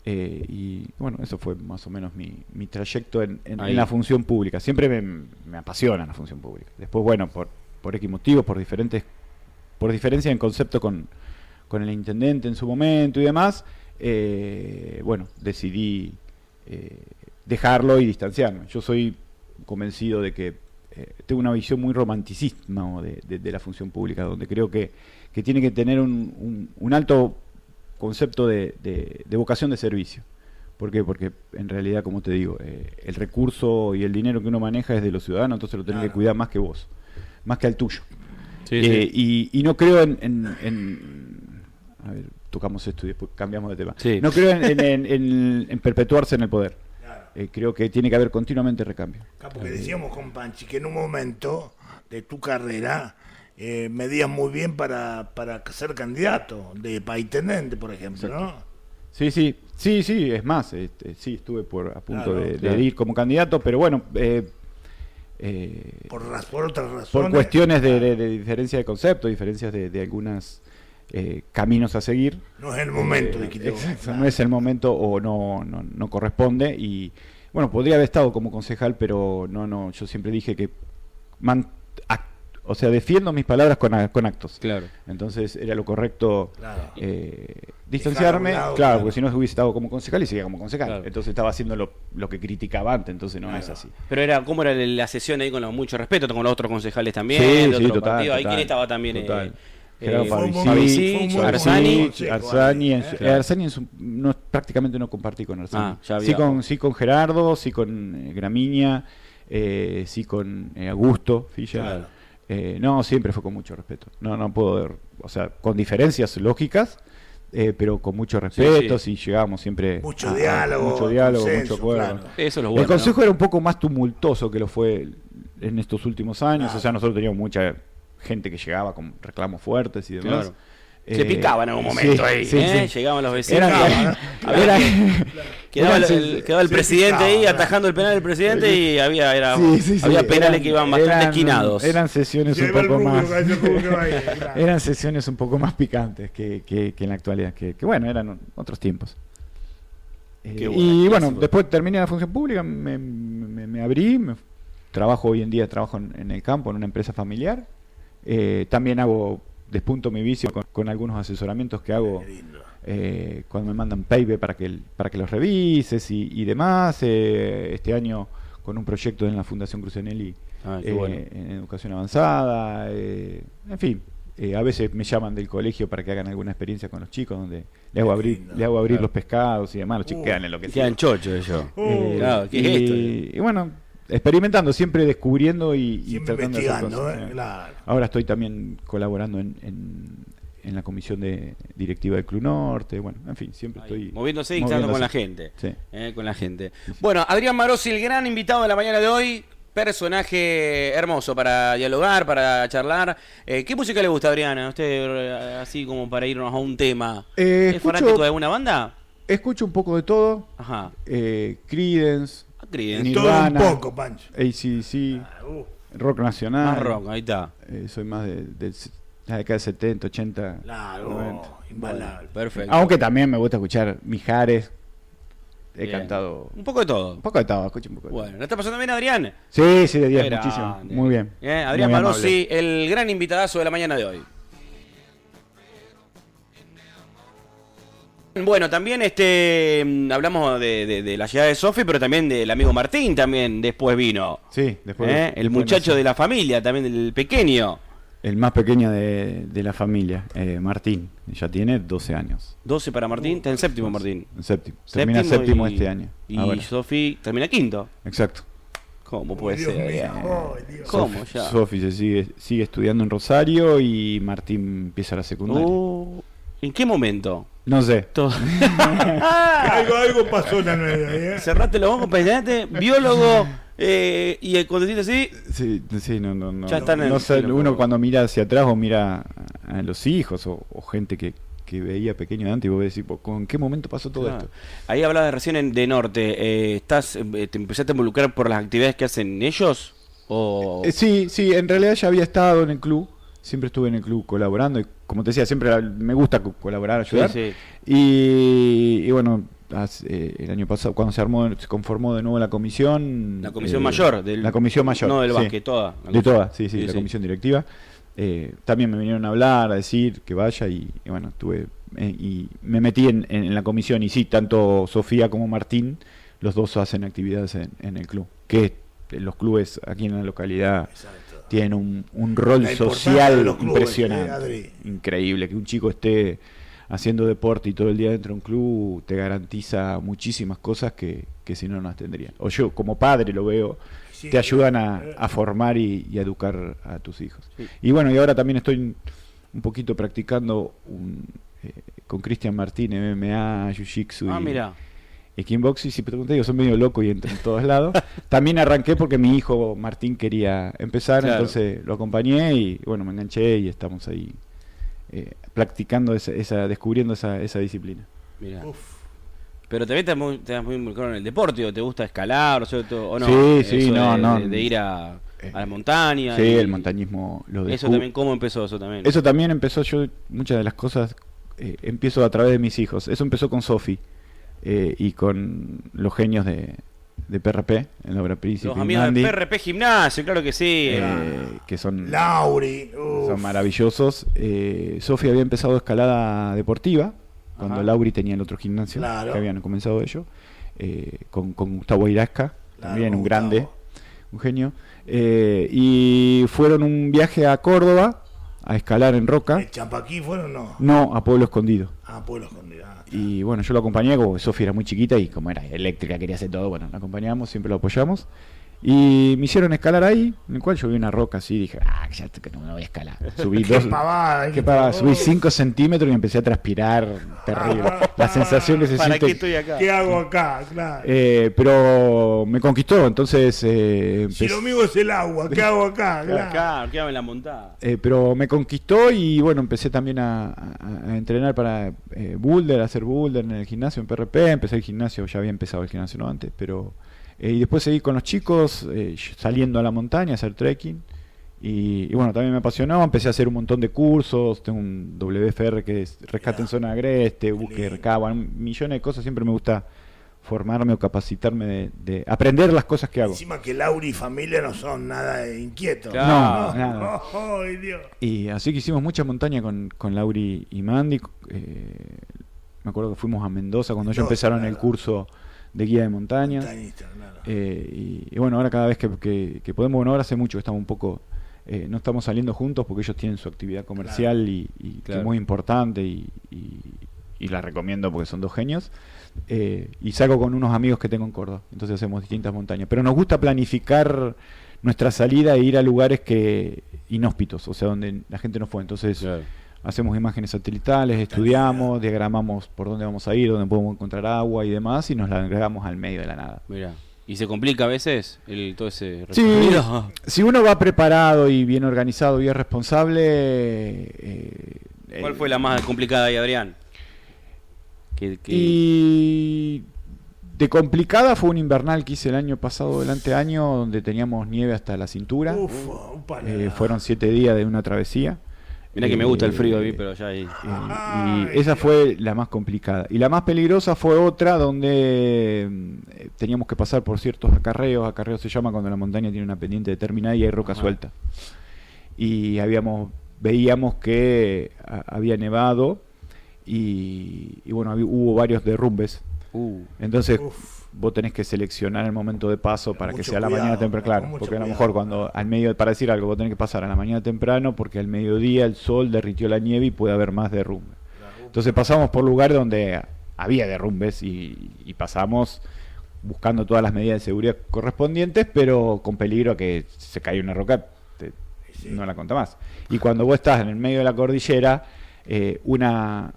B: Y bueno, eso fue más o menos mi trayecto en la función pública. Siempre me apasiona la función pública. Después, bueno, por X motivos, por diferencia en concepto con el intendente en su momento y demás, bueno, decidí dejarlo y distanciarme. Yo soy convencido de que tengo una visión muy romanticista de la función pública, donde creo que tiene que tener un alto concepto de vocación de servicio. ¿Por qué? Porque en realidad, como te digo, el recurso y el dinero que uno maneja es de los ciudadanos, entonces lo tenés que cuidar más que vos, más que al tuyo.
A: Sí, sí.
B: Y no creo a ver, tocamos esto y después cambiamos de tema.
A: Sí.
B: No creo en perpetuarse en el poder. Creo que tiene que haber continuamente recambio.
C: Porque decíamos con Panchi que en un momento de tu carrera medías muy bien para ser candidato para intendente, por ejemplo, ¿no?
B: Sí, es más, sí, estuve a punto de ir como candidato, pero bueno,
C: por otras razones.
B: Por cuestiones de diferencia de concepto, diferencias de algunas caminos a seguir.
C: No es el momento de quitar.
B: Exacto, no es el momento o no corresponde. Y bueno, podría haber estado como concejal, pero no, yo siempre dije que o sea, defiendo mis palabras con actos.
A: Claro.
B: Entonces era lo correcto distanciarme,
C: lado,
B: claro, porque si no hubiese estado como concejal y seguía como concejal.
A: Claro.
B: Entonces estaba haciendo lo que criticaba antes, entonces no es así.
A: Pero ¿cómo era la sesión ahí con mucho respeto, con los otros concejales también?
B: Sí,
A: de otro
B: total,
A: partido? ¿Ahí
B: total,
A: quién estaba también?
B: total. Gerardo
A: Fabicic, Arzani.
B: Arzani prácticamente no compartí con Arzani.
A: Ya había.
B: Sí con Gerardo, sí con Gramigna, sí con Augusto Fischer.
C: Claro.
B: No, siempre fue con mucho respeto. No puedo, o sea, con diferencias lógicas, pero con mucho respeto, sí. Llegábamos siempre
C: mucho diálogo,
B: mucho acuerdo.
C: Claro.
A: Eso es lo bueno,
B: el consejo
A: ¿no?
B: era un poco más tumultuoso que lo fue en estos últimos años.
C: Claro.
B: O sea, nosotros teníamos mucha gente que llegaba con reclamos fuertes y demás.
A: Claro. Se picaban en algún momento ahí,
B: sí.
A: Llegaban los vecinos. Quedaba el presidente ahí atajando el penal del presidente y había penales que iban bastante esquinados.
B: Eran sesiones un poco más. Eran sesiones un poco más picantes que en la actualidad. Que bueno, eran otros tiempos. Y bueno, después terminé la función pública, me abrí, trabajo hoy en día en el campo, en una empresa familiar. También despunto mi vicio con algunos asesoramientos que hago cuando me mandan paper para que los revises y demás. Este año con un proyecto en la Fundación Crucenelli en educación avanzada. En fin, a veces me llaman del colegio para que hagan alguna experiencia con los chicos donde le hago abrir los pescados y demás. Los chicos quedan en lo que
A: quedan chochos ellos. Claro, ¿qué es esto?
B: Y bueno, experimentando, siempre descubriendo y
C: siempre
B: tratando de hacer
C: investigando,
B: cosas.
C: Claro.
B: Ahora estoy también colaborando en la comisión directiva del Club Norte. Bueno, en fin, siempre estoy
A: moviéndose y estando con la gente.
B: Sí.
A: Con la gente.
B: Sí.
A: Bueno, Adrián Marosi, el gran invitado de la mañana de hoy. Personaje hermoso para dialogar, para charlar. ¿Qué música le gusta, Adrián? ¿A usted, así como para irnos a un tema? ¿Es fanático de alguna banda?
B: Escucho un poco de todo.
A: Ajá.
B: Creedence.
C: Nirvana, todo un poco, Pancho.
B: AC/DC, rock nacional.
A: Más rock, ahí está.
B: Soy más de la década del 70, 80,
C: claro,
B: 90.
C: Invalable.
A: Perfecto.
B: Aunque también me gusta escuchar Mijares. He cantado
A: un poco de todo.
B: Escucho un poco de todo.
A: Bueno, ¿la está pasando bien, Adrián?
B: Sí, de 10, muchísimo. Muy bien.
A: Adrián Marosi, el gran invitadazo de la mañana de hoy. Bueno, también hablamos de la llegada de Sofi, pero también del amigo Martín también después vino.
B: Sí, después.
A: El muchacho de la familia, también el pequeño.
B: El más pequeño de la familia, Martín. Ya tiene 12 años.
A: 12 para Martín, está en séptimo Martín.
B: En séptimo. Termina séptimo este año.
A: Y Sofi termina quinto.
B: Exacto.
A: ¿Cómo puede ser?
C: Dios.
A: ¿Cómo ya?
B: Sofi se sigue estudiando en Rosario y Martín empieza la secundaria.
A: ¿En qué momento?
B: No sé.
C: Algo pasó en la 9.
A: Cerraste los ojos, peinaste, biólogo, y cuando dices así,
B: Sí, no.
A: Ya están en
B: No
A: el
B: sé,
A: cielo,
B: uno
A: por-
B: cuando mira hacia atrás o mira a los hijos o gente que veía pequeño de antes y vos decís, ¿con qué momento pasó todo
A: claro.
B: esto?
A: Ahí hablabas recién de Norte, ¿te empezaste a involucrar por las actividades que hacen ellos? ¿O...
B: Sí, en realidad ya había estado en el club, siempre estuve en el club colaborando y como te decía, siempre me gusta colaborar, ayudar.
A: Sí.
B: Y bueno, el año pasado, cuando se conformó de nuevo la comisión.
A: La comisión mayor.
B: La comisión mayor.
A: No del
B: sí.
A: básquet, toda.
B: De todas, sí,
A: Sí,
B: la
A: sí.
B: comisión directiva. También me vinieron a hablar, a decir que vaya y bueno, estuve y me metí en la comisión y sí, tanto Sofía como Martín, los dos hacen actividades en el club, que los clubes aquí en la localidad
C: Exacto.
B: tienen un rol
C: La importancia
B: social
C: de los clubes,
B: impresionante,
C: Adri.
B: increíble, que un chico esté haciendo deporte y todo el día dentro de un club te garantiza muchísimas cosas que si no las tendrían. O yo como padre lo veo,
C: Sí,
B: te ayudan a formar y a educar a tus hijos.
A: Sí.
B: Y bueno, y ahora también estoy un poquito practicando con Cristian Martín, MMA, Jiu-Jitsu
A: Mira.
B: y kickboxing. Si te pregunté, digo, soy medio loco y entro en todos lados. También arranqué porque mi hijo Martín quería empezar,
A: Claro.
B: entonces lo acompañé y bueno, me enganché y estamos ahí practicando descubriendo esa disciplina.
A: Mira.
C: Uf.
A: Pero también te has muy involucrado en el deporte, ¿o te gusta escalar o no?
B: Sí,
A: Eso
B: no.
A: de ir a la montaña.
B: Sí,
A: y-
B: el montañismo lo
A: Eso
B: descub-
A: también, ¿cómo empezó eso también?
B: Eso también empezó muchas de las cosas empiezo a través de mis hijos. Eso empezó con Sofi y con los genios de PRP, en la obra Príncipe
A: Los
B: y
A: amigos
B: Mandy,
A: de PRP Gimnasio, claro que sí.
B: que son
C: Lauri.
B: son maravillosos. Sofi había empezado escalada deportiva cuando
A: Ajá.
B: Lauri tenía el otro gimnasio,
C: Claro.
B: que habían comenzado ellos, con Gustavo Irasca, también un
C: Gustavo.
B: grande, un genio. Y fueron un viaje a Córdoba a escalar en roca.
C: ¿El Champaquí fueron o no?
B: No, a Pueblo Escondido.
C: Pueblo Escondido.
B: Y bueno, yo lo acompañé, como Sofía era muy chiquita y como era eléctrica, quería hacer todo, bueno, la acompañamos, siempre lo apoyamos. Y me hicieron escalar ahí, en el cual yo vi una roca así y dije, ya que no voy a escalar. Subí
C: Qué pavada,
B: qué pavada, subí 5 centímetros y empecé a transpirar, terrible. La sensación que se
A: ¿Para qué
B: siente.
A: estoy acá?
C: ¿Qué hago acá? Claro.
B: Pero me conquistó, entonces
C: Si
B: empecé-
C: lo mío es el agua, ¿qué hago acá? Claro.
A: Acá, quédame en la montada.
B: pero me conquistó y bueno, empecé también a entrenar para boulder, a hacer boulder en el gimnasio, en PRP. Empecé el gimnasio, ya había empezado el gimnasio no antes, pero y después seguí con los chicos, saliendo a la montaña a hacer trekking. Y bueno, también me apasionó, empecé a hacer un montón de cursos, tengo un WFR que es rescate en zona agreste, búsqueda de recabo, millones de cosas, siempre me gusta formarme o capacitarme de aprender las cosas que hago.
C: Encima que Lauri y familia no son nada inquietos.
A: Claro.
B: No, nada.
C: Ay, Dios.
B: Y así que hicimos mucha montaña con Lauri y Mandy. Me acuerdo que fuimos a Mendoza cuando ellos
C: Mendoza,
B: empezaron
C: claro.
B: el curso de guía de montaña.
C: Montañista, claro.
B: Y bueno, ahora cada vez que podemos, bueno, ahora hace mucho que estamos un poco, no estamos saliendo juntos porque ellos tienen su actividad comercial
C: Claro.
B: y que
A: Claro.
B: es muy importante y la recomiendo porque son dos genios. Y salgo con unos amigos que tengo en Córdoba, entonces hacemos distintas montañas. Pero nos gusta planificar nuestra salida e ir a lugares inhóspitos, o sea, donde la gente no fue. Entonces hacemos imágenes satelitales, estudiamos, diagramamos por dónde vamos a ir, dónde podemos encontrar agua y demás, y nos la agregamos al medio de la nada.
A: Mira. ¿Y se complica a veces todo ese
B: Sí,
A: recorrido?
B: si uno va preparado y bien organizado y es responsable...
A: ¿Cuál fue la más complicada ahí, Adrián?
B: Y de complicada fue un invernal que hice el año pasado, el anteaño, donde teníamos nieve hasta la cintura.
C: Uf, un palo.
B: Fueron 7 días de una travesía.
A: Mirá que me gusta el frío a mí, pero ya ahí.
B: Y esa fue la más complicada. Y la más peligrosa fue otra donde teníamos que pasar por ciertos acarreos. Acarreo se llama cuando la montaña tiene una pendiente determinada y hay roca suelta. Y veíamos que había nevado y bueno, hubo varios derrumbes. Entonces vos tenés que seleccionar el momento de paso para que
C: mucho
B: sea a la
C: cuidado,
B: mañana temprano,
C: con
B: claro,
C: mucho
B: porque a lo
C: cuidado.
B: mejor cuando al medio, para decir algo, vos tenés que pasar a la mañana temprano porque al mediodía el sol derritió la nieve y puede haber más derrumbe. Entonces pasamos por lugares donde había derrumbes y pasamos buscando todas las medidas de seguridad correspondientes, pero con peligro a que se caiga una roca, no la conta más. Y cuando vos estás en el medio de la cordillera, una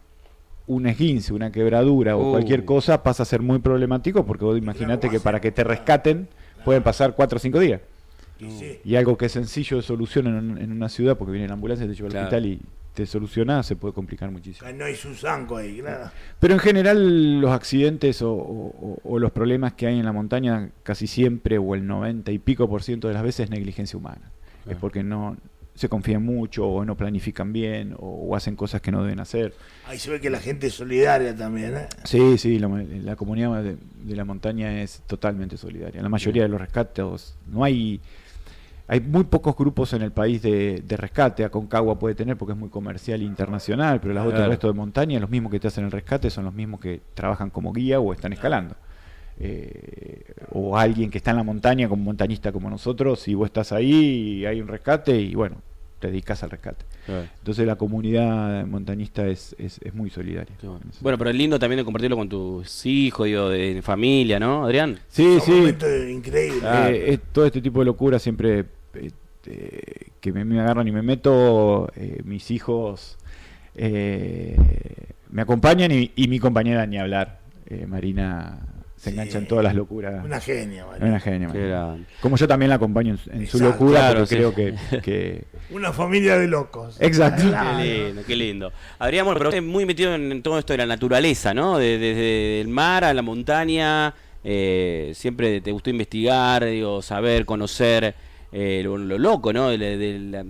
B: un esguince, una quebradura o cualquier cosa pasa a ser muy problemático, porque vos imaginate que para que te rescaten pueden pasar 4 o 5 días. Y algo que es sencillo de solución en una ciudad, porque viene la ambulancia, te lleva al hospital y te soluciona, se puede complicar muchísimo.
C: No hay Susanco ahí, nada.
B: Pero en general los accidentes o los problemas que hay en la montaña casi siempre, o el 90 y pico % de las veces, es negligencia humana. Es porque no se confían mucho, o no planifican bien, o hacen cosas que no deben hacer.
C: Ahí se ve que la gente es solidaria también, ¿eh?
B: Sí, la comunidad de la montaña es totalmente solidaria. La mayoría de los rescates, hay muy pocos grupos en el país de rescate. Aconcagua puede tener porque es muy comercial e internacional, pero el resto de montaña, los mismos que te hacen el rescate son los mismos que trabajan como guía o están escalando. O alguien que está en la montaña como montañista como nosotros, si vos estás ahí y hay un rescate y bueno, te dedicas al rescate. Entonces la comunidad montañista es muy solidaria.
A: Bueno, pero es lindo también de compartirlo con tus hijos, digo, de familia, ¿no, Adrián?
B: Sí.
C: Increíble.
B: Todo este tipo de locura siempre que me agarran y me meto, mis hijos me acompañan y mi compañera ni hablar, Marina. Se engancha en todas las locuras.
C: Una genia, Marina.
B: Una genia, Marina. Como yo también la acompaño en su locura, pero creo que...
C: Una familia de locos.
B: Exacto.
A: Qué lindo. Adrián, bueno, pero usted muy metido en todo esto de la naturaleza, ¿no? Desde el mar a la montaña, siempre te gustó investigar, digo, saber, conocer lo loco, ¿no?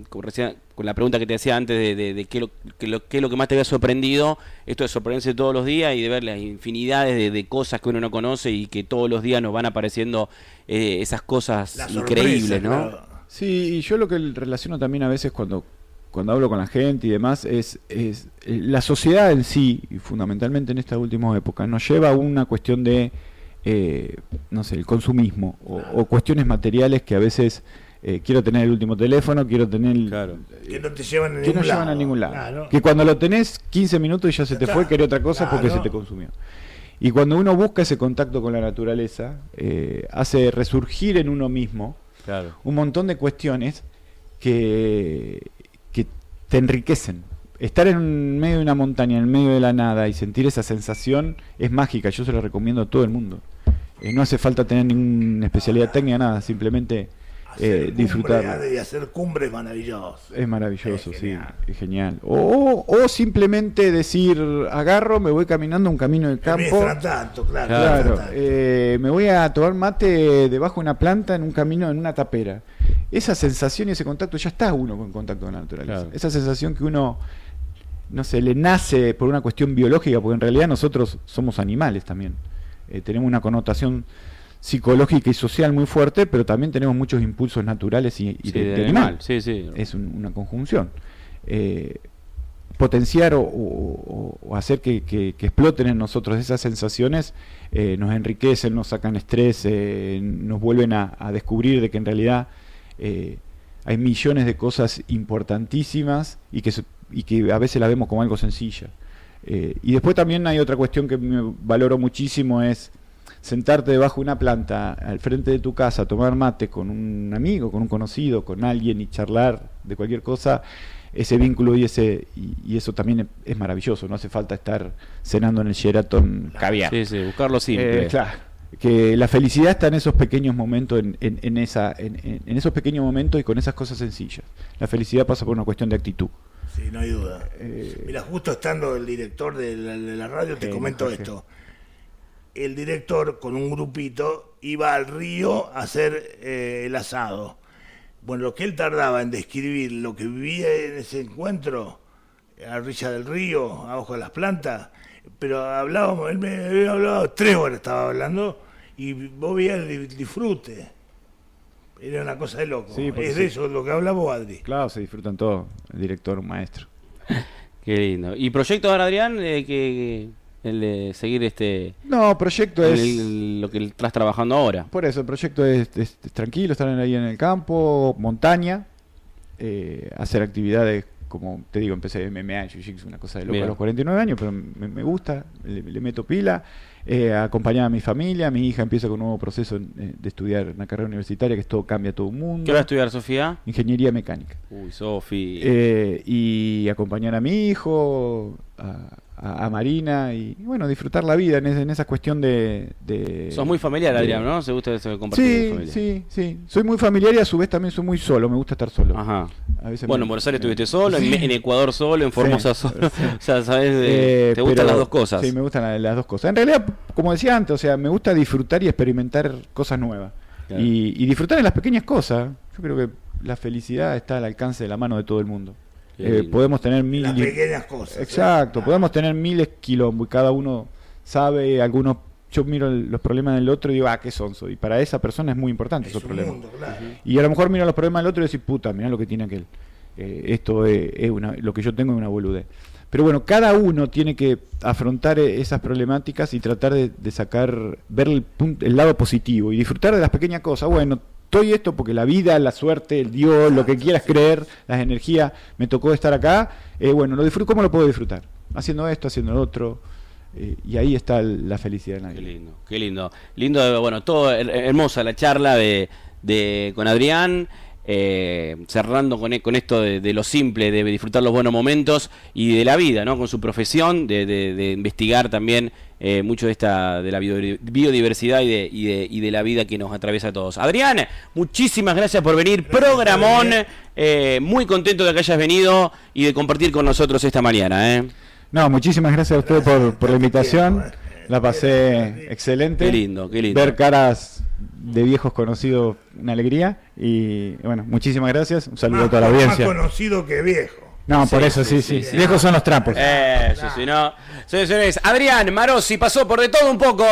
A: Con la pregunta que te hacía antes de qué es lo que más te había sorprendido, esto de sorprenderse todos los días y de ver las infinidades de cosas que uno no conoce y que todos los días nos van apareciendo esas cosas increíbles, ¿no? Claro.
B: Sí, y yo lo que relaciono también a veces cuando hablo con la gente y demás es la sociedad en sí, y fundamentalmente en esta última época, nos lleva a una cuestión de, no sé, el consumismo o cuestiones materiales que a veces... quiero tener el último teléfono, quiero tener...
C: que no te llevan
B: a ningún lado. Claro. Que cuando lo tenés 15 minutos y ya se te fue, querés otra cosa porque se te consumió. Y cuando uno busca ese contacto con la naturaleza, hace resurgir en uno mismo un montón de cuestiones que te enriquecen. Estar en medio de una montaña, en medio de la nada y sentir esa sensación es mágica. Yo se lo recomiendo a todo el mundo. No hace falta tener ninguna especialidad técnica, nada, simplemente... disfrutar
C: y hacer cumbres maravillosos.
B: Es maravilloso, es genial. O simplemente decir, agarro, me voy caminando un camino del campo. Me voy a tomar mate debajo de una planta en un camino, en una tapera. Esa sensación y ese contacto, ya está uno con contacto con la naturaleza. Esa sensación que uno, no sé, le nace por una cuestión biológica, porque en realidad nosotros somos animales también. Tenemos una connotación psicológica y social muy fuerte, pero también tenemos muchos impulsos naturales y de animal. Es una conjunción. Potenciar o hacer que exploten en nosotros esas sensaciones nos enriquecen, nos sacan estrés, nos vuelven a descubrir de que en realidad hay millones de cosas importantísimas y que a veces las vemos como algo sencilla. Y después también hay otra cuestión que me valoro muchísimo, es sentarte debajo de una planta al frente de tu casa, tomar mate con un amigo, con un conocido, con alguien y charlar de cualquier cosa. Ese vínculo y eso también es maravilloso. No hace falta estar cenando en el Sheraton caviar.
A: Buscarlo simple.
B: Claro, que la felicidad está en esos pequeños momentos, en esos pequeños momentos y con esas cosas sencillas. La felicidad pasa por una cuestión de actitud.
C: Sí, no hay duda. Mira, justo estando el director de la radio, te comento esto. El director con un grupito iba al río a hacer el asado. Bueno, lo que él tardaba en describir lo que vivía en ese encuentro, a la orilla del río, abajo de las plantas, pero hablábamos, él me había hablado 3 horas, estaba hablando, y vos veías el disfrute. Era una cosa de loco. Es de eso lo que habla vos, Adri.
B: Claro, se disfrutan todo, el director, un maestro.
A: Qué lindo. ¿Y proyecto ahora, Adrián, el de seguir
B: No, proyecto
A: lo que estás trabajando ahora?
B: Por eso, el proyecto es tranquilo, estar ahí en el campo, montaña, hacer actividades, como te digo, empecé MMA, Jiu-Jitsu, una cosa de loco a los 49 años, pero me gusta, le meto pila, acompañar a mi familia. Mi hija empieza con un nuevo proceso de estudiar una carrera universitaria, que es todo, cambia todo un mundo.
A: ¿Qué va a estudiar, Sofía?
B: Ingeniería mecánica.
A: Uy, Sofi.
B: Y acompañar a mi hijo, a Marina y bueno, disfrutar la vida en esa cuestión de...
A: Sos muy familiar, Adrián, ¿no? ¿Se gusta eso de compartir con familia?
B: Sí. Soy muy familiar y a su vez también soy muy solo, me gusta estar solo.
A: Ajá.
B: A veces
A: bueno, en Buenos Aires estuviste solo, en Ecuador solo, en Formosa solo. O sea, sabes, te gustan las dos cosas.
B: Sí, me gustan las dos cosas. En realidad, como decía antes, o sea, me gusta disfrutar y experimentar cosas nuevas. Claro. Y disfrutar en las pequeñas cosas. Yo creo que la felicidad está al alcance de la mano de todo el mundo. Podemos tener
C: las pequeñas cosas.
B: Exacto, podemos tener miles quilombos y cada uno sabe, algunos, yo miro los problemas del otro y digo, qué sonso, y para esa persona es muy importante esos problemas. Mundo, claro. Y a lo mejor miro los problemas del otro y decir, puta, mirá lo que tiene aquel. Esto es lo que yo tengo es una boludez. Pero bueno, cada uno tiene que afrontar esas problemáticas y tratar de sacar, ver el lado positivo y disfrutar de las pequeñas cosas. Bueno, estoy esto porque la vida, la suerte, el Dios, lo que quieras creer, las energías, me tocó estar acá. Bueno, lo disfruto. ¿Cómo lo puedo disfrutar? Haciendo esto, haciendo lo otro. Y ahí está la felicidad en la vida.
A: Qué lindo. Lindo, bueno, todo hermosa la charla con Adrián. Cerrando con esto de lo simple, de disfrutar los buenos momentos y de la vida, ¿no? Con su profesión, de investigar también mucho de la biodiversidad y de la vida que nos atraviesa a todos. Adrián, muchísimas gracias por venir. Programón, muy contento de que hayas venido y de compartir con nosotros esta mañana.
B: No, muchísimas gracias a ustedes por la invitación. La pasé excelente.
A: Qué lindo.
B: Ver caras de viejos conocidos, una alegría. Y bueno, muchísimas gracias. Un saludo a toda la audiencia.
C: Más conocido que viejo.
B: No, por eso sí. Viejos son los trapos.
A: Sí, no. Señores, Adrián Marosi pasó por de todo un poco.